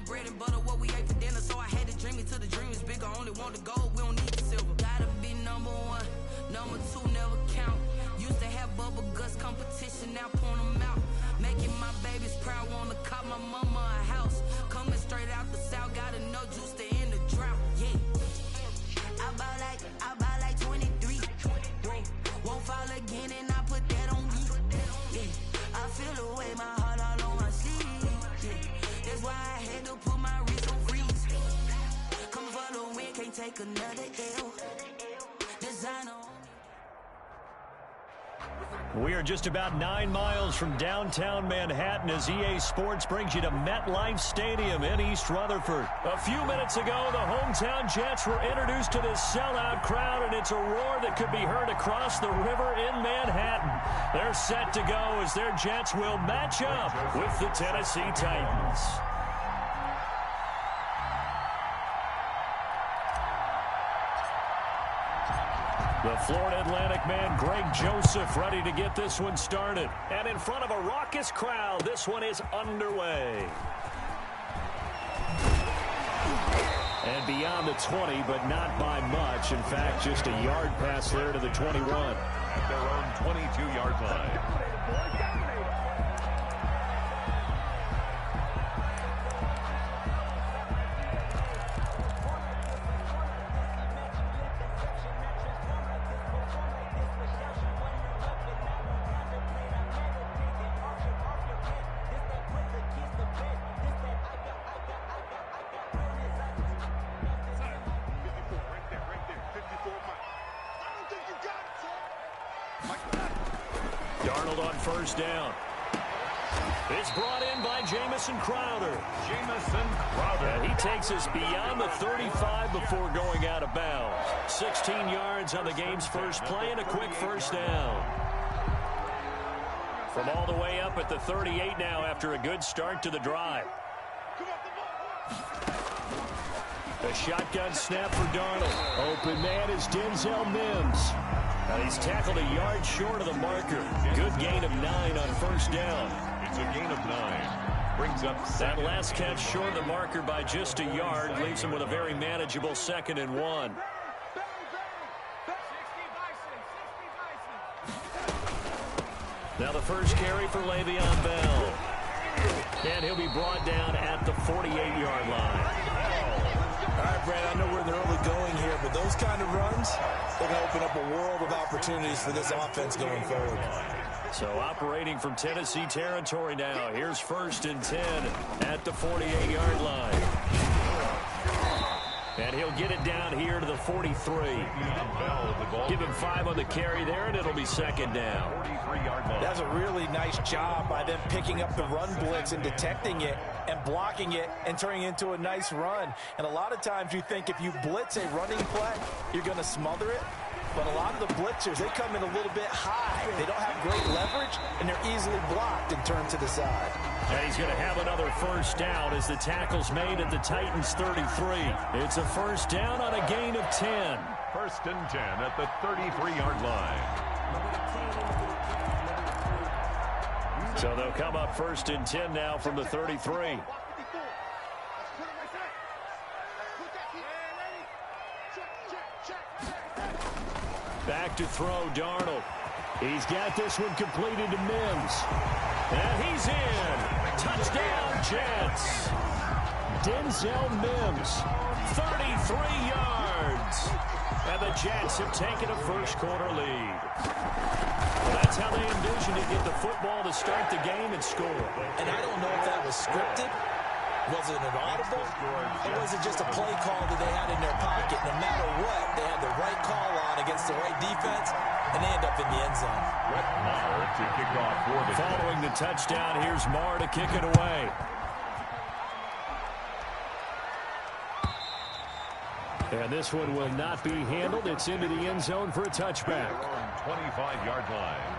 bread and butter, what we ate for dinner. So I had to dream it till the dream is bigger. Only want the gold, we don't need the silver. Gotta be number one, number two never count. Used to have bubble guts competition, now point them out. Making my babies proud, wanna cop my mama a house. Coming straight out the south, got enough juice to end the drought. Yeah, I buy like 23. Won't fall again, and I put that on me. Yeah, I feel the way, my heart all on my sleeve. Yeah, that's why I had to put my wrist on freeze. Coming for the win, can't take another L. Designer. We are just about 9 miles from downtown Manhattan as EA Sports brings you to MetLife Stadium in East Rutherford. A few minutes ago, the hometown Jets were introduced to this sellout crowd, and it's a roar that could be heard across the river in Manhattan. They're set to go as their Jets will match up with the Tennessee Titans. The Florida Atlantic man, Greg Joseph, ready to get this one started. And in front of a raucous crowd, this one is underway. And beyond the 20, but not by much. In fact, just a yard pass there to the 21. At their own 22-yard line. Darnold on first down. It's brought in by Jamison Crowder. And he takes us beyond the 35 before going out of bounds. 16 yards on the game's first play and a quick first down. From all the way up at the 38 now after a good start to the drive. A shotgun snap for Darnold. Open man is Denzel Mims. And he's tackled a yard short of the marker. Good gain of 9 on first down. It's a gain of 9. Brings up that last catch short of the marker by just a yard. Leaves him with a very manageable 2nd and 1. Now the first carry for Le'Veon Bell. And he'll be brought down at the 48-yard line. All right, Brad, I know we're in the early going here, but those kind of runs, they're going to open up a world of opportunities for this offense going forward. So operating from Tennessee territory now. Here's 1st and 10 at the 48-yard line. And he'll get it down here to the 43. Give him 5 on the carry there, and it'll be 2nd down. That's a really nice job by them picking up the run blitz and detecting it and blocking it and turning it into a nice run. And a lot of times you think if you blitz a running play, you're going to smother it. But a lot of the blitzers, they come in a little bit high. They don't have great leverage, and they're easily blocked and turned to the side. And he's going to have another first down as the tackle's made at the Titans' 33. It's a first down on a gain of 10. 1st and 10 at the 33-yard line. So they'll come up 1st and 10 now from the 33. Back to throw, Darnold. He's got this one completed to Mims. And he's in. Touchdown, Jets. Denzel Mims, 33 yards. And the Jets have taken a first-quarter lead. Well, that's how they envisioned to get the football to start the game and score. And I don't know if that was scripted. Was it an audible? Or was it just a play call that they had in their pocket? No matter what, they had the right call on against the right defense, and they end up in the end zone. To kick off for the following the touchdown, here's Marr to kick it away. And this one will not be handled. It's into the end zone for a touchback. 25-yard line.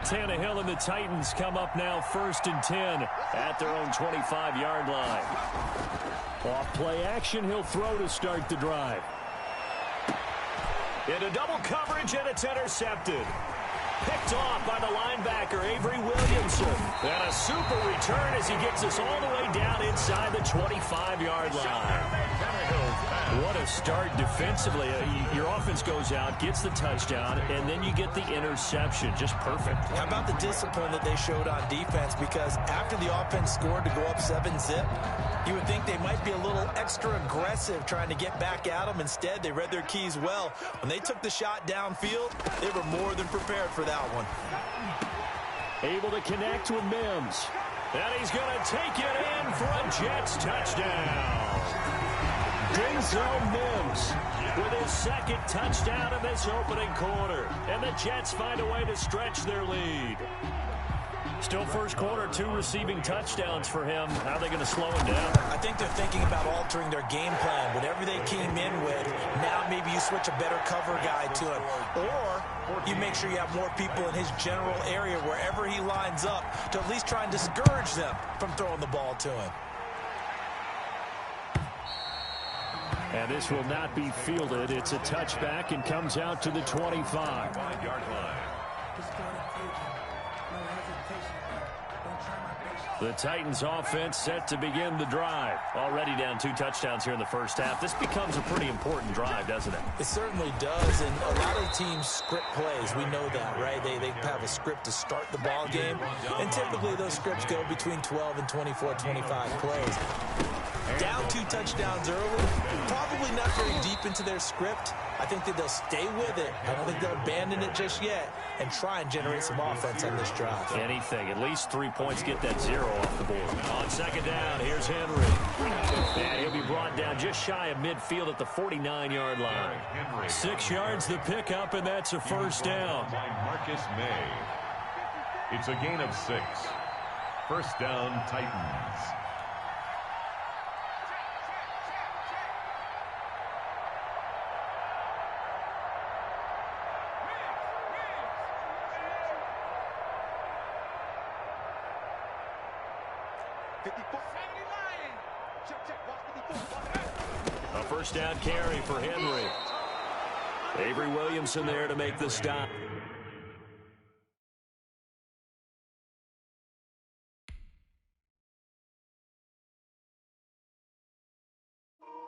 Tannehill and the Titans come up now 1st and 10 at their own 25-yard line. Off play action, he'll throw to start the drive. Into double coverage, and it's intercepted. Picked off by the linebacker, Avery Williamson. And a super return as he gets us all the way down inside the 25-yard line. What a start defensively. Your offense goes out, gets the touchdown, and then you get the interception. Just perfect. How about the discipline that they showed on defense? Because after the offense scored to go up 7-zip, you would think they might be a little extra aggressive trying to get back at them. Instead, they read their keys well. When they took the shot downfield, they were more than prepared for that one. Able to connect with Mims. And he's going to take it in for a Jets touchdown. Denzel Mims with his second touchdown in this opening quarter. And the Jets find a way to stretch their lead. Still first quarter, 2 receiving touchdowns for him. How are they going to slow him down? I think they're thinking about altering their game plan. Whatever they came in with, now maybe you switch a better cover guy to him. Or you make sure you have more people in his general area wherever he lines up to at least try and discourage them from throwing the ball to him. And this will not be fielded. It's a touchback and comes out to the 25. 5-yard line. The Titans offense set to begin the drive. Already down 2 touchdowns here in the first half. This becomes a pretty important drive, doesn't it? It certainly does, and a lot of teams script plays. We know that, right? They have a script to start the ball game, and typically those scripts go between 12 and 24, 25 plays. Down 2 touchdowns early, probably not very deep into their script. I think that they'll stay with it. I don't think they'll abandon it just yet and try and generate some offense on this drive. Anything. At least 3 points, get that 0 off the board. On second down, here's Henry. And he'll be brought down just shy of midfield at the 49-yard line. 6 yards the pickup, and that's a first down. By Marcus May. It's a gain of 6. First down, Titans. A first down carry for Henry. Avery Williamson there to make the stop.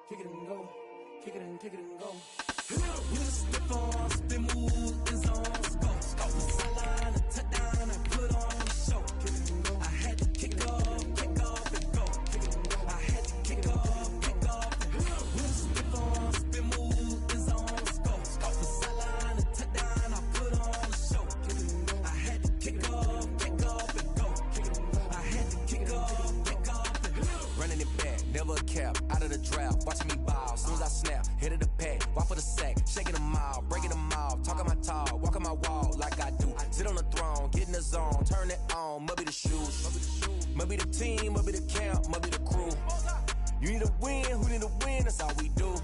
Kick it and go. Kick it and go. With a stiff on, spin move, is on, go. Off the sideline, a touchdown, I put on the show. Kick it and go. I had to kick off and go. Kick it and go. I had to kick off and go. With a stiff on, spin move, is on, go. Off the sideline, a touchdown, I put on the show. Kick it and go. I had to kick off and go. Kick it and go. I had to kick off and go. Running it back, never a cap, out of the draft, watching me ball, soon as I snap, hit of the pack, walk for the sack, shaking them out, breaking them off, talking my talk, walking my wall like I do, sit on the throne, get in the zone, turn it on, must be the shoes, must be the team, must be the camp, must be the crew, you need a win, who need a win, that's all we do,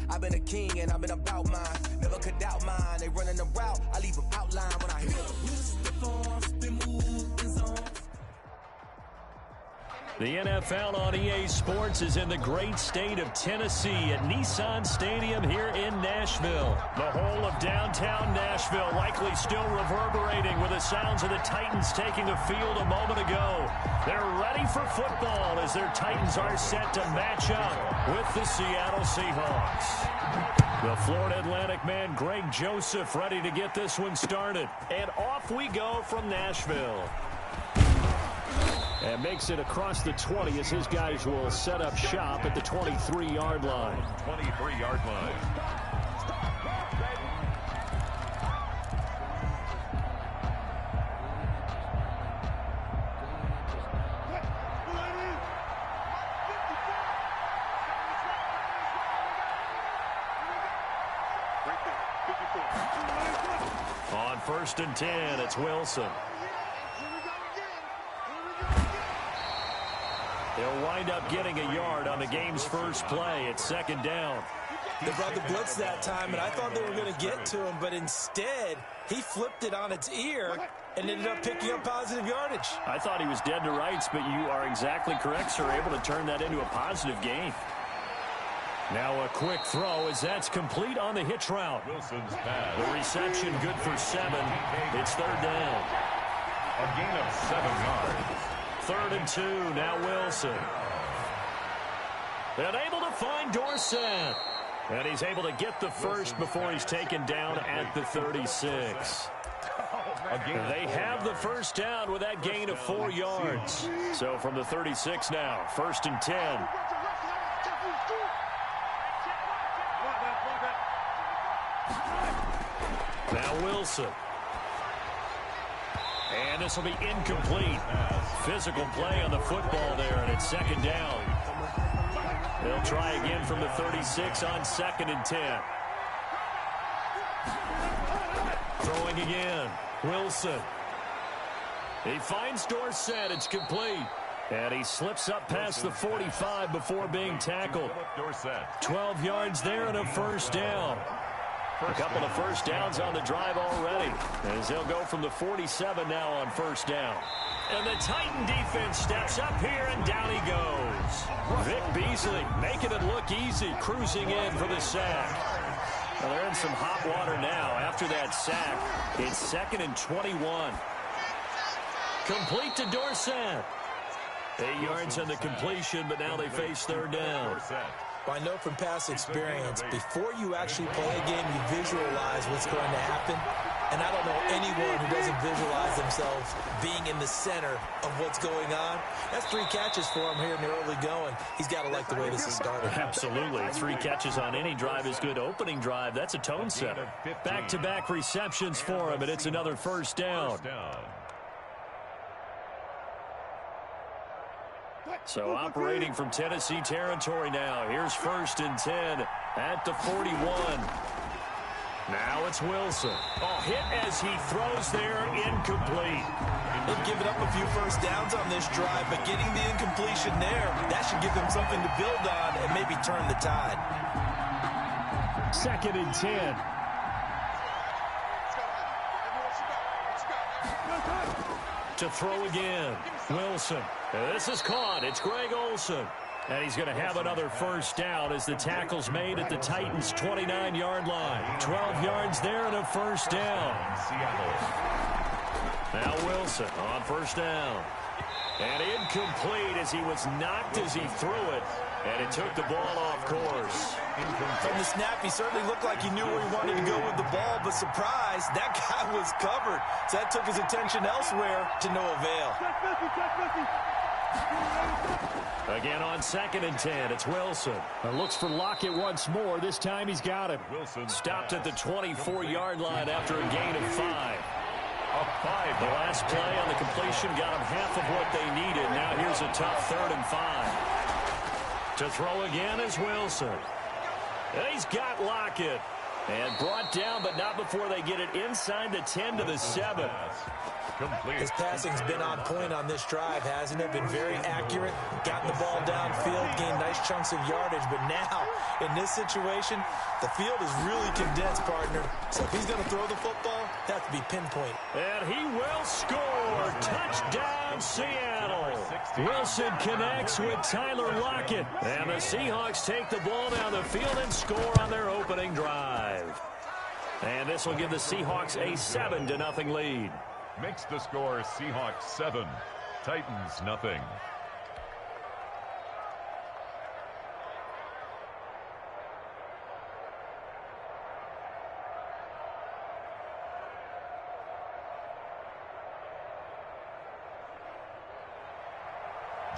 I've been a king and I've been about mine, never could doubt mine, they running the route, I leave them outline when I hit them. The NFL on EA Sports is in the great state of Tennessee at Nissan Stadium here in Nashville. The whole of downtown Nashville likely still reverberating with the sounds of the Titans taking the field a moment ago. They're ready for football as their Titans are set to match up with the Seattle Seahawks. The Florida Atlantic man Greg Joseph ready to get this one started. And off we go from Nashville. And makes it across the 20 as his guys will set up shop at the 23-yard line. 23-yard line. On 1st and 10, it's Wilson. They'll wind up getting a yard on the game's first play. It's second down. They brought the blitz that time, and I thought they were going to get to him, but instead, he flipped it on its ear and ended up picking up positive yardage. I thought he was dead to rights, but you are exactly correct, sir, able to turn that into a positive gain. Now a quick throw as that's complete on the hitch route. Wilson's pass. The reception good for 7. It's third down. A gain of 7 yards. 3rd and 2. Now Wilson. And able to find Dorsett. And he's able to get the first before he's taken down at the 36. They have the first down with that gain of 4 yards. So from the 36 now, 1st and 10. Now Wilson. And this will be incomplete. Physical play on the football there, and it's 2nd down. They'll try again from the 36 on 2nd and 10. Throwing again. Wilson. He finds Dorsett. It's complete. And he slips up past the 45 before being tackled. 12 yards there and a first down. A couple of first downs on the drive already, as they'll go from the 47 now on 1st down. And the Titan defense steps up here, and down he goes. Vic Beasley making it look easy, cruising in for the sack. Well, they're in some hot water now after that sack. It's 2nd and 21. Complete to Dorsett. 8 yards on the completion, but now they face 3rd down. Well, I know from past experience, before you actually play a game, you visualize what's going to happen. And I don't know anyone who doesn't visualize themselves being in the center of what's going on. That's 3 catches for him here in the early going. He's got to like the way this is started. Absolutely. 3 catches on any drive is good. Opening drive, that's a tone setter. Back-to-back receptions for him, and it's another first down. So operating from Tennessee territory now. Here's 1st and 10 at the 41. Now it's Wilson. Oh, hit as he throws there, incomplete. They've given up a few first downs on this drive, but getting the incompletion there, that should give them something to build on and maybe turn the tide. 2nd and 10. To throw again. Wilson. This is caught. It's Greg Olsen. And he's going to have another first down as the tackle's made at the Titans' 29-yard line. 12 yards there and a first down. Now Wilson on 1st down. And incomplete as he was knocked as he threw it. And it took the ball off course. From the snap, he certainly looked like he knew where he wanted to go with the ball, but surprise, that guy was covered. So that took his attention elsewhere to no avail. Again on 2nd and 10, it's Wilson. Looks for Lockett once more. This time he's got him. Stopped at the 24-yard line after a gain of 5. The last play on the completion got him half of what they needed. Now here's a tough 3rd and 5. To throw again is Wilson. He's got Lockett. And brought down, but not before they get it inside the 10 to the 7. His passing's been on point on this drive, hasn't it? Been very accurate, gotten the ball downfield, gained nice chunks of yardage. But now, in this situation, the field is really condensed, partner. So if he's going to throw the football, it has to be pinpoint. And he will score. Touchdown, Seattle. Wilson connects with Tyler Lockett. And the Seahawks take the ball down the field and score on their opening drive. And this will give the Seahawks a 7-0 lead. Makes the score Seahawks 7, Titans nothing.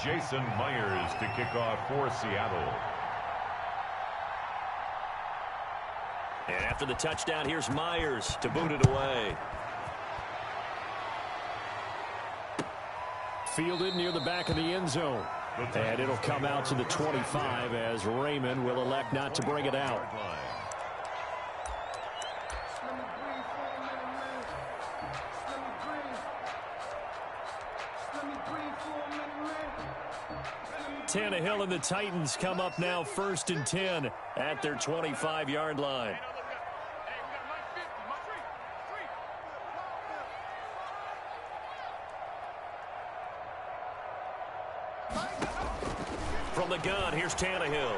Jason Myers to kick off for Seattle. And after the touchdown, here's Myers to boot it away. Fielded near the back of the end zone. And it'll come out to the 25 as Raymond will elect not to bring it out. Tannehill and the Titans come up now 1st and 10 at their 25-yard line. From the gun, here's Tannehill.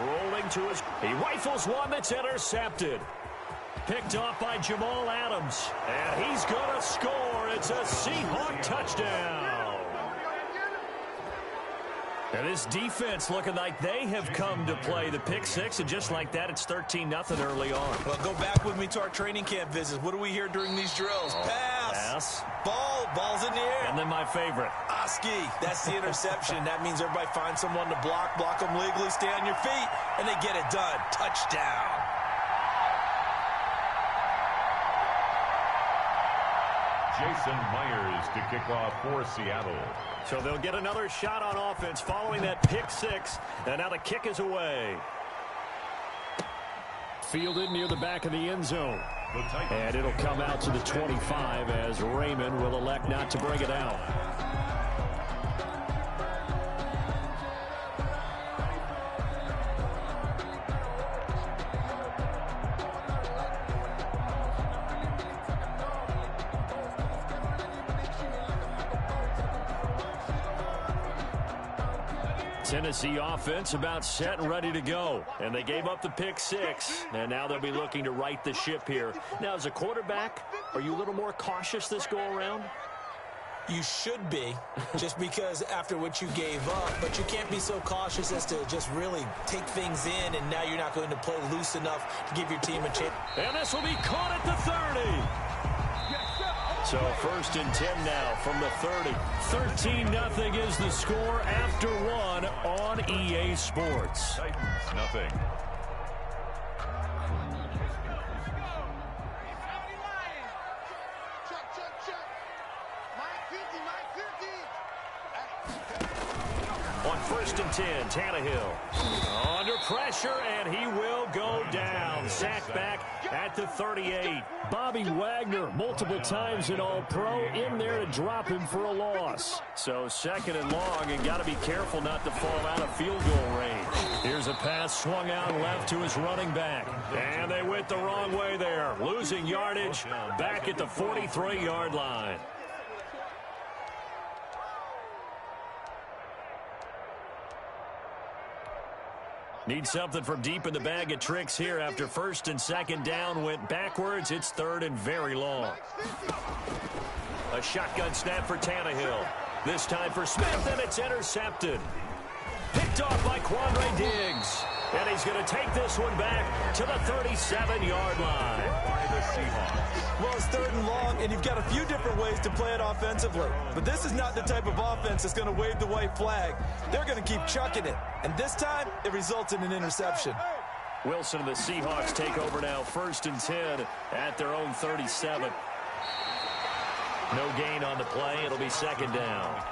Rolling to his... He rifles one that's intercepted. Picked off by Jamal Adams. And he's going to score. It's a Seahawk touchdown. And this defense looking like they have come to play the pick six, and just like that, it's 13-0 early on. Well, go back with me to our training camp visits. What do we hear during these drills? Pass. Ball's in the air. And then my favorite. Oski, that's the interception. That means everybody finds someone to block them legally, stay on your feet, and they get it done. Touchdown. Jason Myers to kick off for Seattle. So they'll get another shot on offense following that pick six, and now the kick is away. Fielded near the back of the end zone. And it'll come out to the 25 as Raymond will elect not to bring it out. Tennessee offense about set and ready to go. And they gave up the pick six. And now they'll be looking to right the ship here. Now, as a quarterback, are you a little more cautious this go-around? You should be, just because after what you gave up. But you can't be so cautious as to just really take things in, and now you're not going to play loose enough to give your team a chance. And this will be caught at the 30. So 1st and 10 now from the 30. 13-0 is the score after one on EA Sports. Titans, nothing. On 1st and 10, Tannehill under pressure, and he will go down. Sacked back at the 38. Bobby Wagner, multiple times an All-Pro, in there to drop him for a loss. So 2nd and long, and got to be careful not to fall out of field goal range. Here's a pass swung out left to his running back. And they went the wrong way there, losing yardage back at the 43-yard line. Need something from deep in the bag of tricks here after 1st and 2nd down went backwards. It's 3rd and very long. A shotgun snap for Tannehill. This time for Smith, and it's intercepted. Picked off by Quandre Diggs. And he's going to take this one back to the 37-yard line. By the Seahawks. Well, it's 3rd and long, and you've got a few different ways to play it offensively. But this is not the type of offense that's going to wave the white flag. They're going to keep chucking it. And this time, it results in an interception. Wilson and the Seahawks take over now, 1st and 10 at their own 37. No gain on the play. It'll be 2nd down.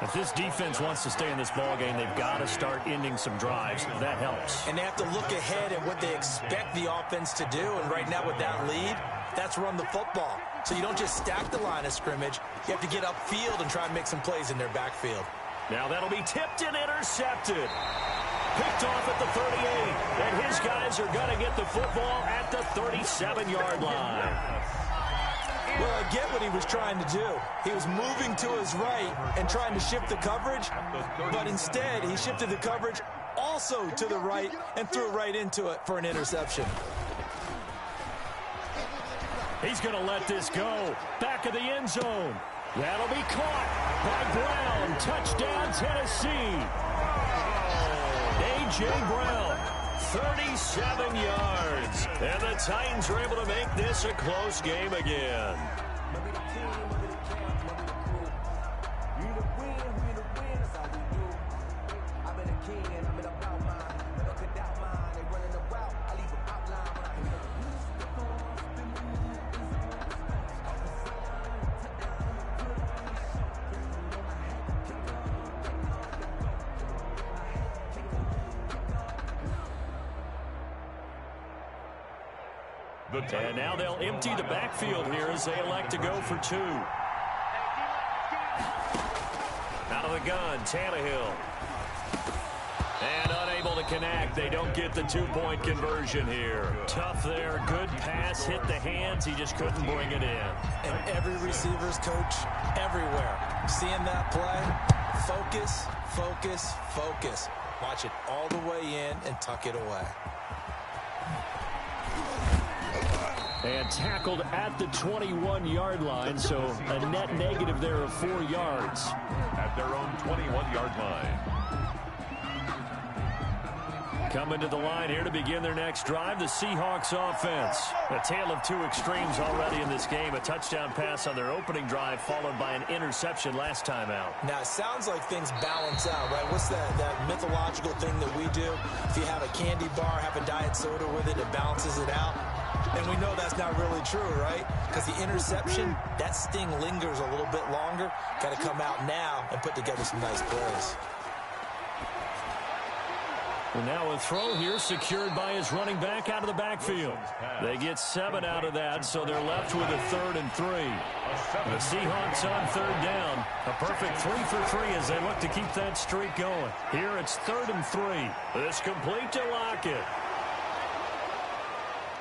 If this defense wants to stay in this ballgame, they've got to start ending some drives. That helps. And they have to look ahead at what they expect the offense to do. And right now with that lead, that's run the football. So you don't just stack the line of scrimmage. You have to get upfield and try and make some plays in their backfield. Now that'll be tipped and intercepted. Picked off at the 38. And his guys are going to get the football at the 37-yard line. Well, I get what he was trying to do. He was moving to his right and trying to shift the coverage, but instead he shifted the coverage also to the right and threw right into it for an interception. He's going to let this go. Back of the end zone. That'll be caught by Brown. Touchdown, Tennessee. A.J. Brown, 37 yards. And the Titans are able to make this a close game again. And now they'll empty the backfield here as they elect to go for two. Out of the gun, Tannehill. connect. They don't get the 2-point conversion here. Tough there. Good pass. Hit the hands. He just couldn't bring it in. And every receiver's coach everywhere. Seeing that play, focus, focus, focus. Watch it all the way in and tuck it away. And tackled at the 21-yard line, so a net negative there of 4 yards. At their own 21-yard line. Coming to the line here to begin their next drive, the Seahawks offense. A tale of two extremes already in this game. A touchdown pass on their opening drive, followed by an interception last time out. Now, it sounds like things balance out, right? What's that mythological thing that we do? If you have a candy bar, have a diet soda with it, it balances it out. And we know that's not really true, right? Because the interception, that sting lingers a little bit longer. Got to come out now and put together some nice plays. And now a throw here secured by his running back out of the backfield. They get 7 out of that, so they're left with a 3rd and 3. The Seahawks on 3rd down. A perfect 3 for 3 as they look to keep that streak going. Here it's 3rd and 3. This complete to Lockett.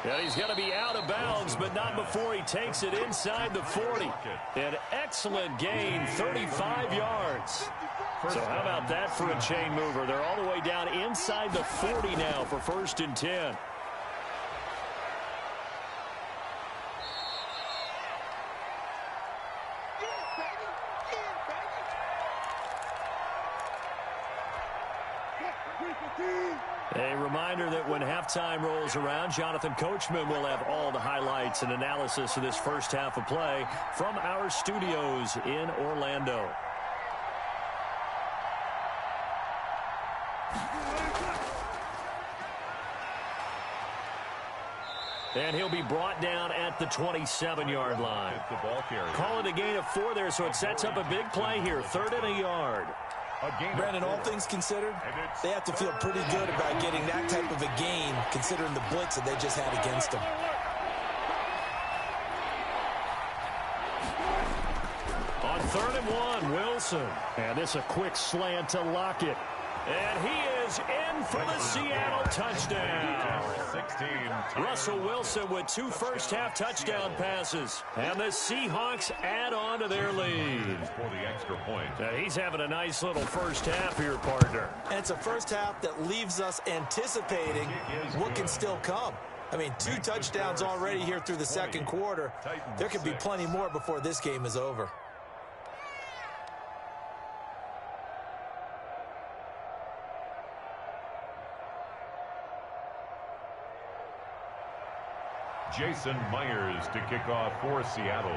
And he's going to be out of bounds, but not before he takes it inside the 40. An excellent gain, 35 yards. So how about that for a chain mover? They're all the way down inside the 40 now for 1st and 10. A reminder that when halftime rolls around, Jonathan Coachman will have all the highlights and analysis of this first half of play from our studios in Orlando. And he'll be brought down at the 27-yard line. Call it a gain of 4 there, so it sets up a big play here. 3rd and a yard. Brandon, all things considered, they have to feel pretty good about getting that type of a gain, considering the blitz that they just had against them. On 3rd and 1, Wilson. And this a quick slant to Lockett. And he is in for the Seattle touchdown. 16. Russell Wilson with 2 first-half touchdown passes. And the Seahawks add on to their lead. For the extra point. He's having a nice little first half here, partner. And it's a first half that leaves us anticipating what can still come. I mean, 2 touchdowns already here through the second quarter. There could be plenty more before this game is over. Jason Myers to kick off for Seattle.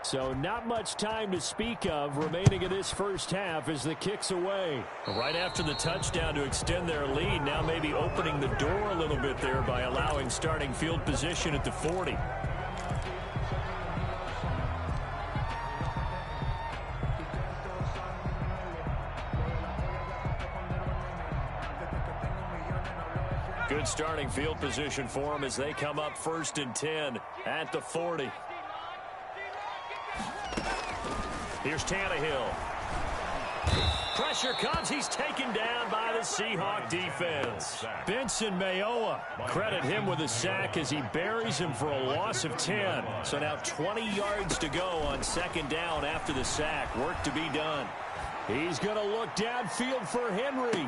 So not much time to speak of remaining in this first half as the kick's away. Right after the touchdown to extend their lead, now maybe opening the door a little bit there by allowing starting field position at the 40. Good starting field position for them as they come up 1st and 10 at the 40. Here's Tannehill. Pressure comes. He's taken down by the Seahawk defense. Benson Mayowa, credit him with a sack as he buries him for a loss of 10. So now 20 yards to go on 2nd down after the sack. Work to be done. He's going to look downfield for Henry.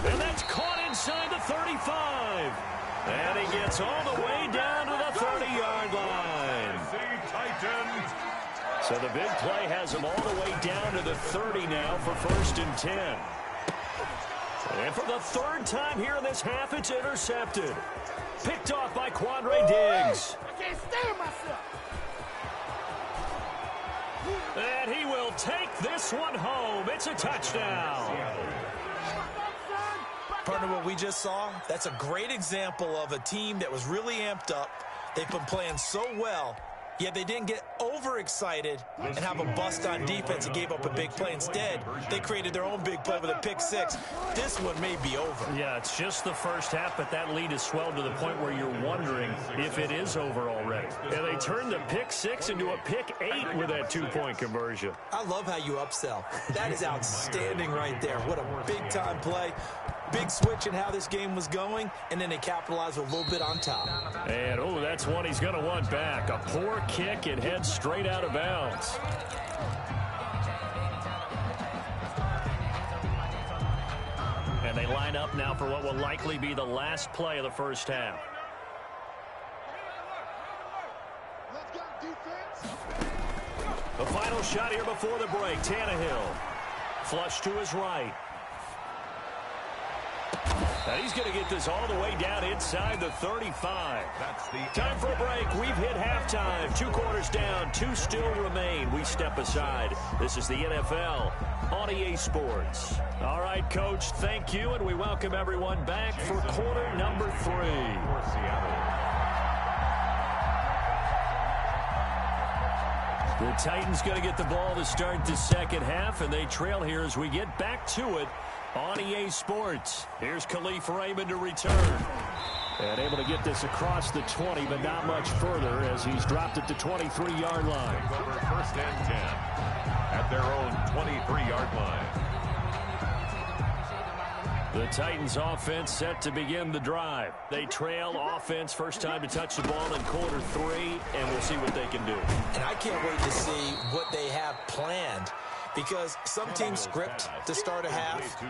And that's caught inside the 35. And he gets all the way down to the 30-yard line. So the big play has him all the way down to the 30 now for 1st and 10. And for the 3rd time here in this half, it's intercepted. Picked off by Quandre Diggs. I can't stand myself. And he will take this one home. It's a touchdown. Partner, what we just saw, that's a great example of a team that was really amped up. They've been playing so well. Yeah, they didn't get overexcited and have a bust on defense and gave up a big play. Instead, they created their own big play with a pick six. This one may be over. Yeah, it's just the first half, but that lead has swelled to the point where you're wondering if it is over already. And they turned the pick six into a pick 8 with that 2-point conversion. I love how you upsell. That is outstanding right there. What a big-time play. Big switch in how this game was going, and then they capitalized with a little bit on top. And, oh, that's one he's going to want back. A poor kick. It heads straight out of bounds. And they line up now for what will likely be the last play of the first half. The final shot here before the break. Tannehill. Flush to his right. Now he's going to get this all the way down inside the 35. Time for a break. We've hit halftime. 2 quarters down. 2 still remain. We step aside. This is the NFL on EA Sports. All right, Coach, thank you, and we welcome everyone back for quarter number 3. The Titans going to get the ball to start the second half, and they trail here as we get back to it on EA Sports. Here's Khalif Raymond to return. And able to get this across the 20, but not much further as he's dropped it to 23-yard line. Over first and 10 at their own 23-yard line. The Titans offense set to begin the drive. They trail offense, first time to touch the ball in quarter 3, and we'll see what they can do. And I can't wait to see what they have planned, because some teams script to start a half.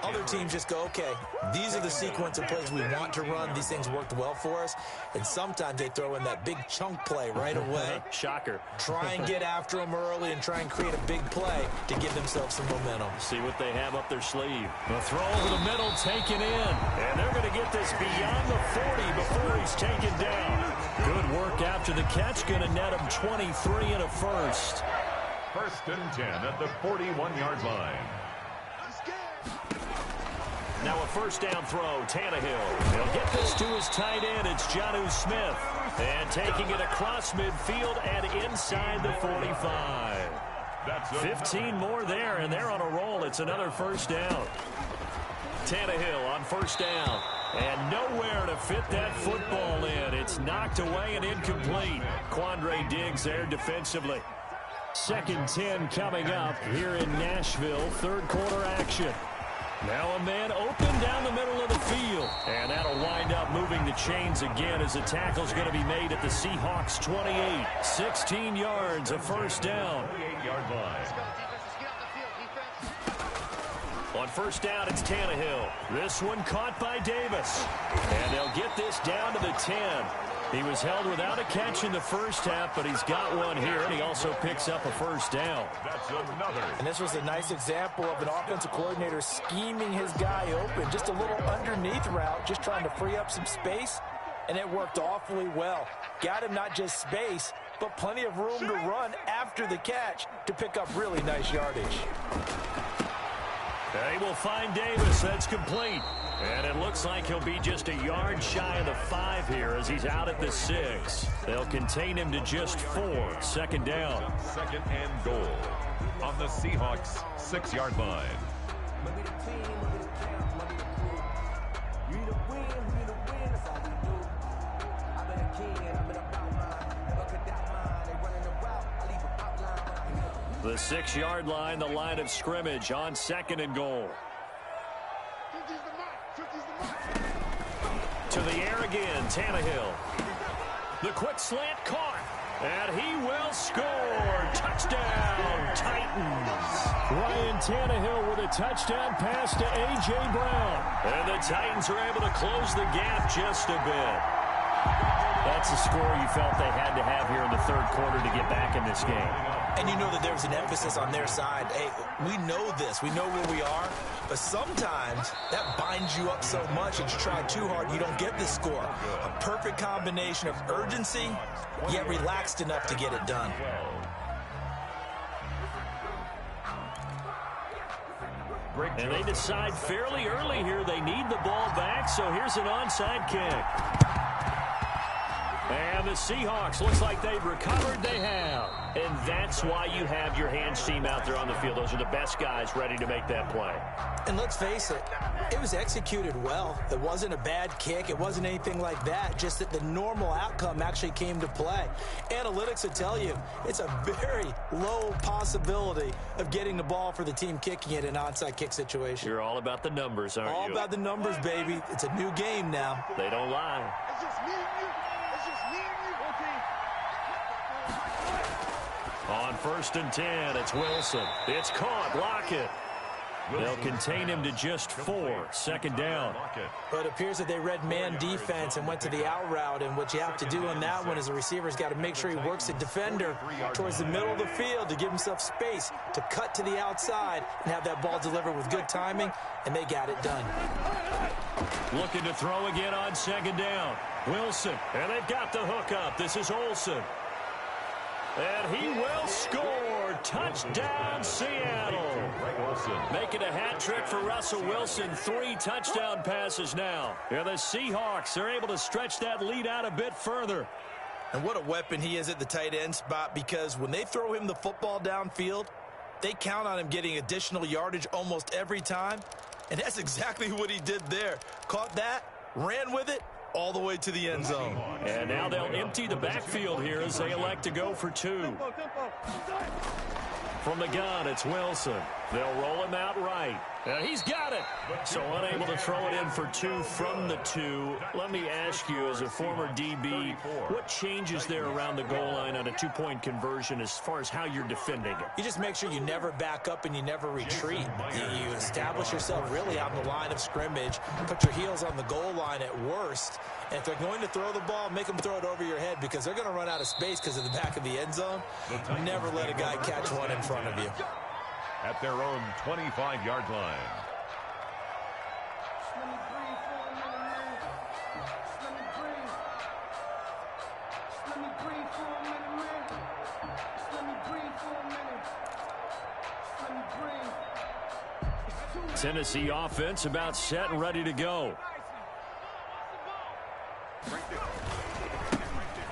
Other teams just go, okay, these are the sequence of plays we want to run. These things worked well for us. And sometimes they throw in that big chunk play right away. Shocker. Try and get after them early and try and create a big play to give themselves some momentum. See what they have up their sleeve. The throw over the middle taken in. And they're going to get this beyond the 40 before he's taken down. Good work after the catch. Going to net him 23 and a first. First and 10 at the 41-yard line. Now a first down throw, Tannehill. He'll get this to his tight end. It's Jonnu Smith. And taking it across midfield and inside the 45. 15 more there, and they're on a roll. It's another first down. Tannehill on first down. And nowhere to fit that football in. It's knocked away and incomplete. Quandre Diggs there defensively. Second 10 coming up here in Nashville. Third quarter action. Now a man open down the middle of the field. And that'll wind up moving the chains again as the tackle's going to be made at the Seahawks 28. 16 yards, a first down. 28-yard line. On first down, it's Tannehill. This one caught by Davis. And they'll get this down to the 10. He was held without a catch in the first half, but he's got one here, and he also picks up a first down. That's another. And this was a nice example of an offensive coordinator scheming his guy open. Just a little underneath route, just trying to free up some space, and it worked awfully well. Got him not just space, but plenty of room to run after the catch to pick up really nice yardage. They will find Davis. That's complete. And it looks like he'll be just a yard shy of the 5 here as he's out at the 6. They'll contain him to just 4. Second down. Second and goal on the Seahawks 6-yard line. The 6-yard line, the line of scrimmage on second and goal. To the air again, Tannehill. The quick slant caught, and he will score. Touchdown, Titans. Ryan Tannehill with a touchdown pass to A.J. Brown. And the Titans are able to close the gap just a bit. That's the score you felt they had to have here in the third quarter to get back in this game. And you know that there's an emphasis on their side. Hey, we know this. We know where we are. But sometimes that binds you up so much and you try too hard, you don't get the score. A perfect combination of urgency, yet relaxed enough to get it done. And they decide fairly early here they need the ball back, so here's an onside kick. And the Seahawks, looks like they've recovered. They have. And that's why you have your hands team out there on the field. Those are the best guys ready to make that play. And let's face it, it was executed well. It wasn't a bad kick. It wasn't anything like that. Just that the normal outcome actually came to play. Analytics will tell you it's a very low possibility of getting the ball for the team kicking it in an onside kick situation. You're all about the numbers, aren't you? All about the numbers, baby. It's a new game now. They don't lie. It's just me and you. It's just me and you. Okay. On 1st and 10, it's Wilson. It's caught. Lockett. They'll contain him to just 4. 2nd down. But it appears that they read man defense and went to the out route, and what you have to do on that one is the receiver's got to make sure he works the defender towards the middle of the field to give himself space to cut to the outside and have that ball delivered with good timing, and they got it done. Looking to throw again on 2nd down. Wilson, and they've got the hook up. This is Olsen. And he will score. Touchdown, Seattle. Making a hat trick for Russell Wilson. 3 touchdown passes now. And the Seahawks are able to stretch that lead out a bit further. And what a weapon he is at the tight end spot, because when they throw him the football downfield, they count on him getting additional yardage almost every time. And that's exactly what he did there. Caught that, ran with it, all the way to the end zone. And now they'll empty the backfield here as they elect to go for 2. From the gun, it's Wilson. They'll roll him out right. And he's got it. So unable to throw it in for 2 from the 2. Let me ask you, as a former DB, what changes there around the goal line on a 2-point conversion as far as how you're defending it? You just make sure you never back up and you never retreat. You establish yourself really on the line of scrimmage, put your heels on the goal line at worst, and if they're going to throw the ball, make them throw it over your head, because they're going to run out of space because of the back of the end zone. Never let a guy catch one in front of you. At their own 25-yard line. Tennessee offense about set and ready to go.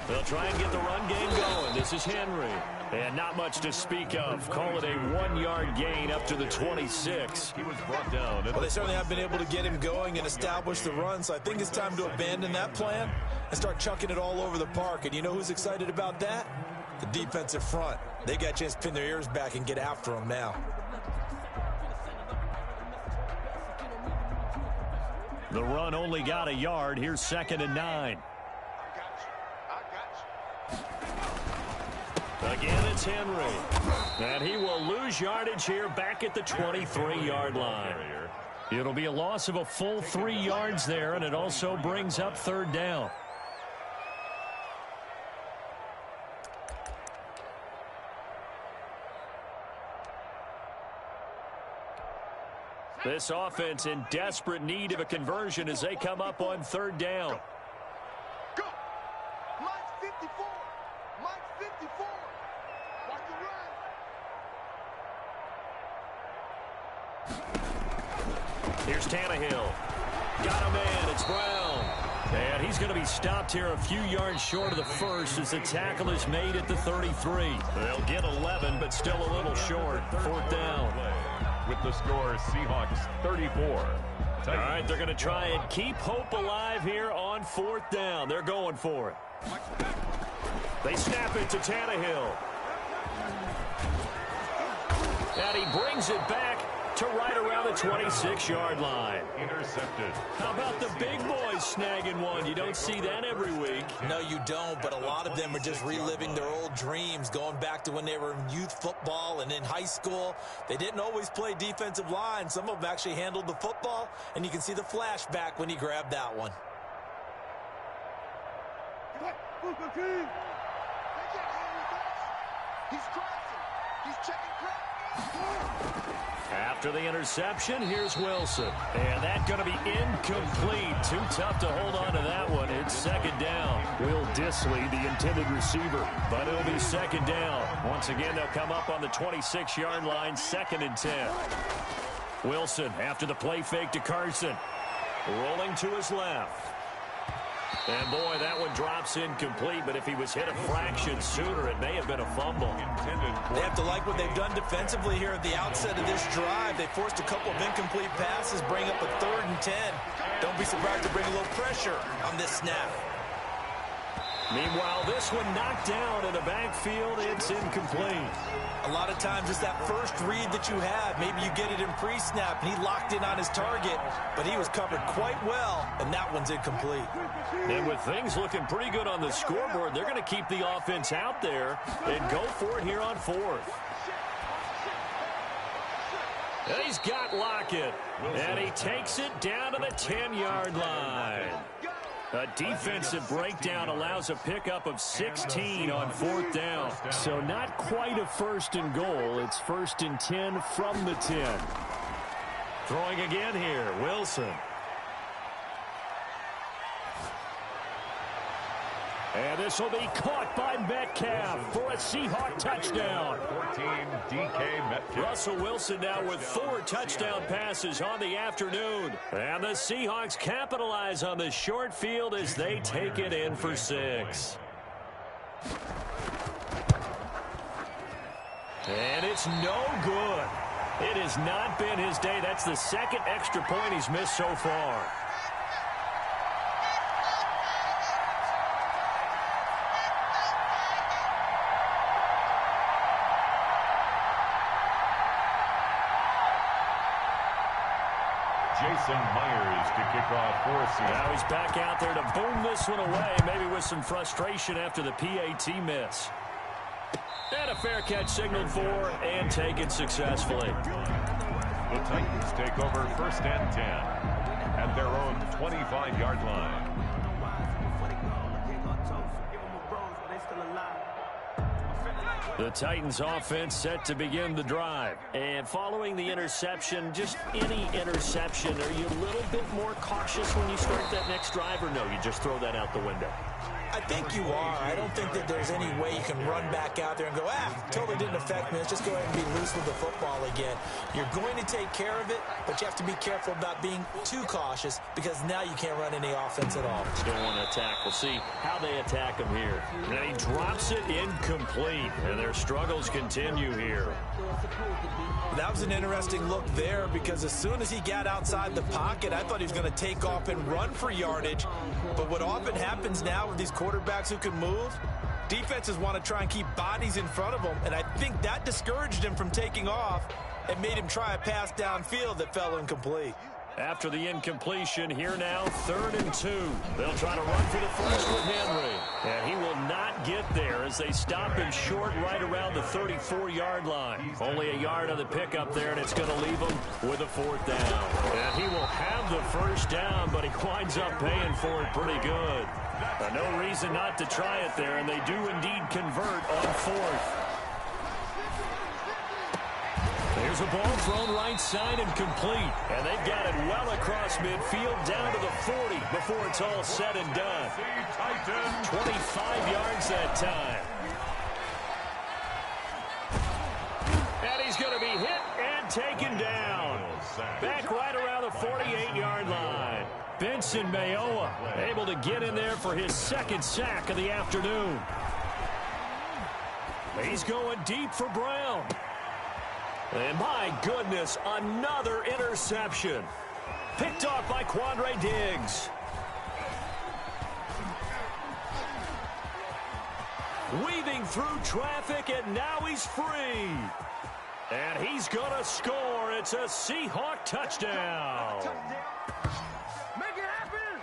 They'll try and get the run game going. This is Henry. And not much to speak of. Call it a 1-yard gain up to the 26. He was brought down. Well, they certainly have been able to get him going and establish the run, so I think it's time to abandon that plan and start chucking it all over the park. And you know who's excited about that? The defensive front. They got a chance to pin their ears back and get after him now. The run only got a yard. Here's 2nd and 9. Again, it's Henry. And he will lose yardage here back at the 23-yard line. It'll be a loss of a full 3 yards there, and it also brings up 3rd down. This offense in desperate need of a conversion as they come up on 3rd down. Go. Mike's 54. Mike's 54. Watch the run. Here's Tannehill. Got a man. It's Brown. And he's going to be stopped here a few yards short of the first as the tackle is made at the 33. They'll get 11, but still a little short. 4th down. With the score, Seahawks 34. All right, they're going to try and keep hope alive here on 4th down. They're going for it. They snap it to Tannehill. And he brings it back to right around the 26-yard line. Intercepted. How about the big boys snagging one? You don't see that every week. No, you don't, but a lot of them are just reliving their old dreams, going back to when they were in youth football and in high school. They didn't always play defensive line. Some of them actually handled the football, and you can see the flashback when he grabbed that one. He's crossing. He's checking crap. After the interception, here's Wilson. And that's going to be incomplete. Too tough to hold on to that one. It's 2nd down. Will Dissly, the intended receiver. But it'll be 2nd down. Once again, they'll come up on the 26-yard line, 2nd and 10. Wilson, after the play fake to Carson. Rolling to his left. And, boy, that one drops incomplete, but if he was hit a fraction sooner, it may have been a fumble. They have to like what they've done defensively here at the outset of this drive. They forced a couple of incomplete passes, bring up a 3rd and 10. Don't be surprised to bring a little pressure on this snap. Meanwhile, this one knocked down in the backfield. It's incomplete. A lot of times it's that first read that you have. Maybe you get it in pre-snap, and he locked in on his target, but he was covered quite well, and that one's incomplete. And with things looking pretty good on the scoreboard, they're going to keep the offense out there and go for it here on 4th. And he's got Lockett, and he takes it down to the 10-yard line. A defensive breakdown allows a pickup of 16 on 4th down. So not quite a 1st and goal. It's 1st and 10 from the 10. Throwing again here, Wilson. And this will be caught by Metcalf for a Seahawk touchdown. 14, DK Metcalf. Russell Wilson now with 4 touchdown passes on the afternoon. And the Seahawks capitalize on the short field as they take it in for 6. And it's no good. It has not been his day. That's the 2nd extra point he's missed so far. Jason Myers to kick off for Seattle. Now he's back out there to boom this one away, maybe with some frustration after the PAT miss. And a fair catch signaled for and taken successfully. The Titans take over 1st and 10 at their own 25-yard line. The Titans offense set to begin the drive. And following the interception, just any interception, are you a little bit more cautious when you start that next drive, or no, you just throw that out the window? I think you are. I don't think that there's any way you can run back out there and go, totally didn't affect me. Let's just go ahead and be loose with the football again. You're going to take care of it, but you have to be careful about being too cautious because now you can't run any offense at all. Still want to attack. We'll see how they attack him here. And he drops it incomplete, and their struggles continue here. That was an interesting look there because as soon as he got outside the pocket, I thought he was going to take off and run for yardage. But what often happens now with these quarterbacks who can move, defenses want to try and keep bodies in front of them, and I think that discouraged him from taking off and made him try a pass downfield that fell incomplete. After the incompletion, here now, 3rd and 2. They'll try to run for the first with Henry. And he will not get there as they stop him short right around the 34-yard line. Only a yard on the pickup there, and it's going to leave him with a 4th down. And he will have the 1st down, but he winds up paying for it pretty good. No reason not to try it there, and they do indeed convert on 4th. Here's a ball thrown right side and complete. And they've got it well across midfield down to the 40 before it's all said and done. 25 yards that time. And he's going to be hit and taken down. Back right around the 48-yard line. Benson Mayowa able to get in there for his 2nd sack of the afternoon. He's going deep for Brown. And my goodness, another interception. Picked off by Quandre Diggs. Weaving through traffic, and now he's free. And he's going to score. It's a Seahawk touchdown. Make it happen!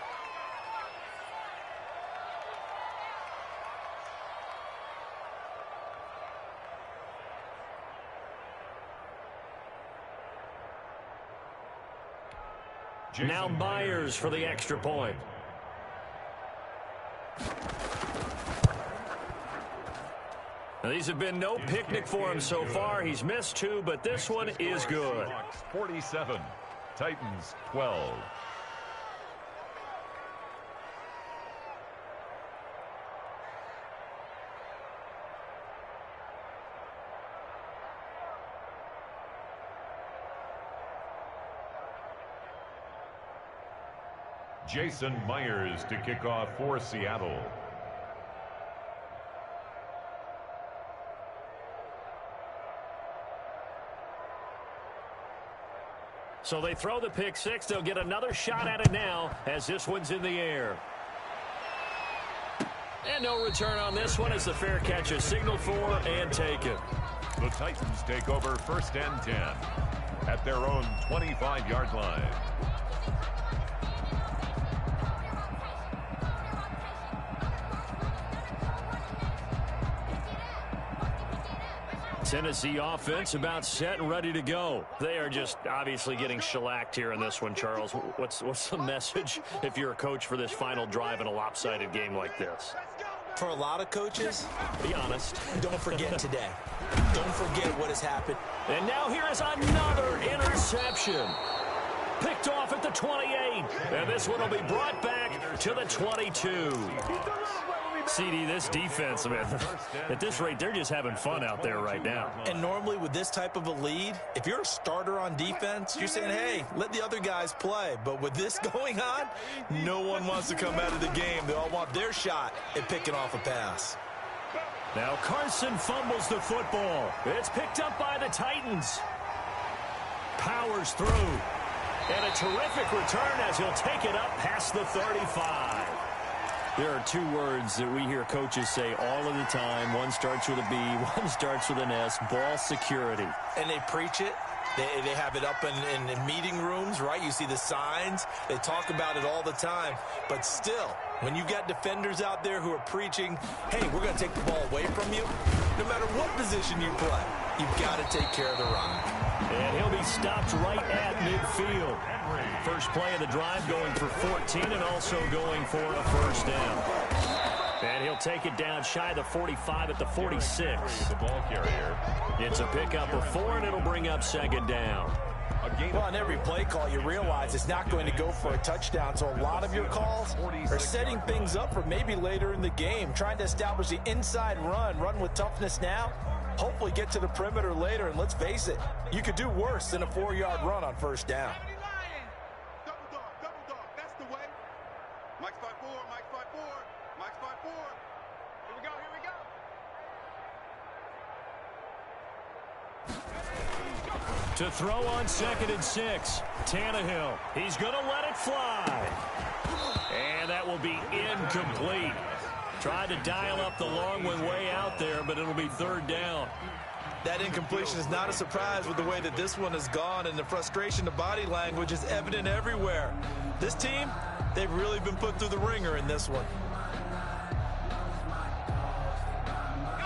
Now Myers for the extra point. Now, these have been no picnic for him so far. He's missed 2, but this one is good. 47, Titans 12. Jason Myers to kick off for Seattle. So they throw the pick six. They'll get another shot at it now as this one's in the air. And no return on this one as the fair catch is signaled for and taken. The Titans take over 1st and 10 at their own 25-yard line. Tennessee offense about set and ready to go. They are just obviously getting shellacked here in this one, Charles. What's the message if you're a coach for this final drive in a lopsided game like this? For a lot of coaches, be honest. Don't forget today. Don't forget what has happened. And now here is another interception. Picked off at the 28. And this one will be brought back to the 22. CD, this defense, man, at this rate, they're just having fun out there right now. And normally with this type of a lead, if you're a starter on defense, you're saying, hey, let the other guys play. But with this going on, no one wants to come out of the game. They all want their shot at picking off a pass. Now Carson fumbles the football. It's picked up by the Titans. Powers through. And a terrific return as he'll take it up past the 35. There are two words that we hear coaches say all of the time. One starts with a B, one starts with an S, ball security. And they preach it. They have it up in meeting rooms, right? You see the signs. They talk about it all the time. But still, when you've got defenders out there who are preaching, hey, we're going to take the ball away from you, no matter what position you play, you've got to take care of the run. And he'll be stopped right at midfield. First play of the drive going for 14 and also going for a first down. And he'll take it down shy of the 45 at the 46. The ball carrier. It's a pickup of 4, and it'll bring up second down. Well, on every play call, you realize it's not going to go for a touchdown. So a lot of your calls are setting things up for maybe later in the game, trying to establish the inside run with toughness now. Hopefully get to the perimeter later, and let's face it, you could do worse than a 4-yard run on first down. To throw on 2nd and 6, Tannehill. He's going to let it fly. And that will be incomplete. Tried to dial up the long one way out there, but it'll be 3rd down. That incompletion is not a surprise with the way that this one has gone, and the frustration, the body language is evident everywhere. This team, they've really been put through the ringer in this one.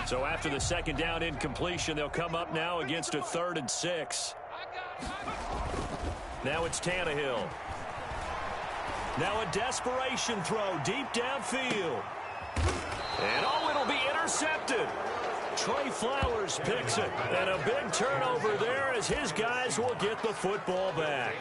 So after the 2nd down incompletion, they'll come up now against a 3rd and 6. Now it's Tannehill. Now a desperation throw deep downfield. And oh, it'll be intercepted. Trey Flowers picks it. And a big turnover there as his guys will get the football back.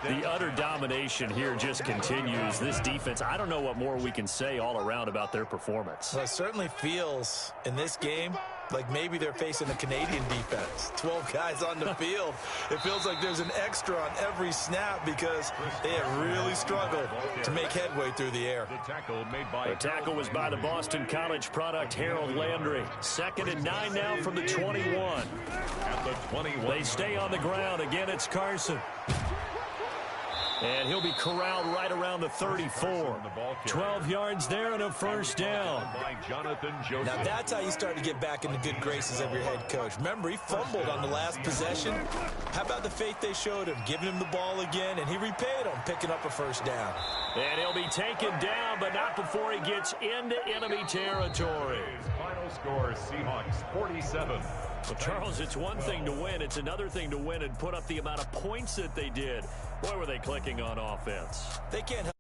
The utter domination here just continues. This defense, I don't know what more we can say all around about their performance. Well, it certainly feels in this game like maybe they're facing a Canadian defense. 12 guys on the field. It feels like there's an extra on every snap because they have really struggled to make headway through the air. The tackle was by the Boston College product Harold Landry. 2nd and 9 now from the 21. At the 21. They stay on the ground. Again, it's Carson. And he'll be corralled right around the 34. 12 yards there and a first down. Now that's how you start to get back in the good graces of your head coach. Remember, he fumbled on the last possession. How about the faith they showed him, giving him the ball again, and he repaid him, picking up a first down. And he'll be taken down, but not before he gets into enemy territory. Final score, Seahawks 47. Well, Charles, it's one thing to win. It's another thing to win and put up the amount of points that they did. Boy, were they clicking on offense. They can't help